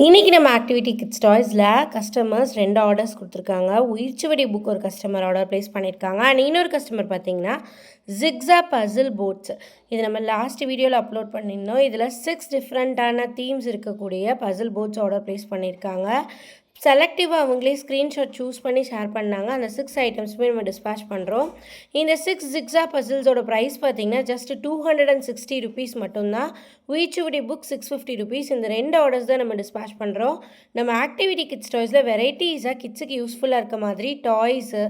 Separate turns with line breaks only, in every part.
இன்றைக்கி நம்ம activity kids டாய்ஸில் customers 2 orders கொடுத்துருக்காங்க. உயிர்ச்சுவடி புக் ஒரு கஸ்டமர் ஆர்டர் ப்ளேஸ் பண்ணியிருக்காங்க. அண்ட் இன்னொரு கஸ்டமர் பார்த்தீங்கன்னா ஜிக்ஸா பசில் போட்ஸ். இது நம்ம லாஸ்ட் வீடியோவில் அப்லோட் பண்ணியிருந்தோம். இதில் 6 டிஃப்ரெண்ட்டான தீம்ஸ் இருக்கக்கூடிய பசில் போட்ஸ் ஆர்டர் ப்ளேஸ் பண்ணியிருக்காங்க. செலக்டிவாக அவங்களே ஸ்க்ரீன்ஷாட் சூஸ் பண்ணி ஷேர் பண்ணாங்க. அந்த 6 ஐட்டம்ஸுமே நம்ம டிஸ்பேச் பண்ணுறோம். இந்த 6 ஜிக்ஸா பசில்ஸோட ப்ரைஸ் பார்த்தீங்கன்னா ஜஸ்ட் 260 ருபீஸ் மட்டும்தான். உயிர்ச்சுவடி புக் 650 ருபீஸ். இந்த 2 ஆர்டர்ஸ் தான் நம்ம டிஸ்பேச் பண்ணுறோம். நம்ம ஆக்டிவிட்டி கிட்ஸ் டாய்ஸில் வெரைட்டிஸாக கிட்ஸுக்கு யூஸ்ஃபுல்லாக இருக்க மாதிரி toys,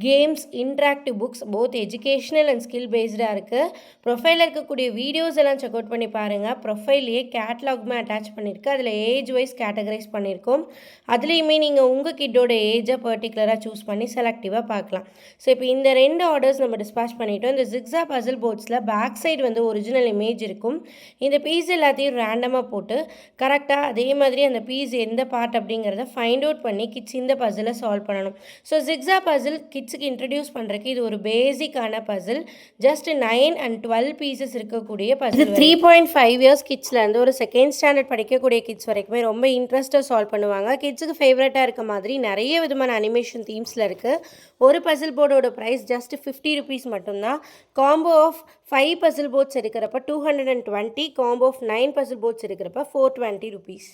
games, interactive books both educational and skill பேஸ்டாக இருக்குது. ப்ரொஃபைலில் இருக்கக்கூடிய வீடியோஸ் எல்லாம் செக் அவுட் பண்ணி பாருங்கள். ப்ரொஃபைல்லையே கேட்லாகுமே அட்டாச் பண்ணியிருக்கு. அதில் ஏஜ் வைஸ் கேட்டகரைஸ் பண்ணியிருக்கோம். அதுலேயுமே நீங்கள் உங்கள் கிட்டோட ஏஜை பர்டிகுலராக சூஸ் பண்ணி செலக்டிவாக பார்க்கலாம். ஸோ இப்போ இந்த 2 ஆர்டர்ஸ் நம்ம டிஸ்பேச் பண்ணிட்டோம். இந்த ஜிக்ஸா பசில் போர்ட்ஸில் பேக் சைடு வந்து ஒரிஜினல் இமேஜ் இருக்கும். இந்த பீஸ் எல்லாத்தையும் ரேண்டமாக போட்டு கரெக்டாக அதே மாதிரி அந்த பீஸ் எந்த பார்ட் அப்படிங்கிறத ஃபைண்ட் அவுட் பண்ணி கிட்ஸ் இந்த பசிலை சால்வ் பண்ணணும். ஸோ ஜிக்ஸா பசில் கிட்ஸுக்கு இன்ட்ரடியூஸ் பண்ணுறதுக்கு இது ஒரு பேசிக்கான பசில். ஜஸ்ட் 9 and 12 பீசஸ் இருக்கக்கூடிய பசில். இது 3.5 இயர்ஸ் கிட்ஸ்லேருந்து ஒரு செகண்ட் ஸ்டாண்டர்ட் படிக்கக்கூடிய கிட்ஸ் வரைக்குமே ரொம்ப இன்ட்ரெஸ்ட்டாக சால்வ் பண்ணுவாங்க. கிட்ஸுக்கு ஃபேவரட்டாக இருக்க மாதிரி நிறைய விதமான அனிமேஷன் தீம்ஸில் இருக்குது. ஒரு பசில் போர்டோட ப்ரைஸ் ஜஸ்ட் 50 ருபீஸ் மட்டும்தான். காம்போ ஆஃப் 5 பசில் போர்ட்ஸ் இருக்கிறப்ப 220, காம்போ ஆஃப் 9 பசில் போர்ட்ஸ் இருக்கிறப்ப 420 ருபீஸ்.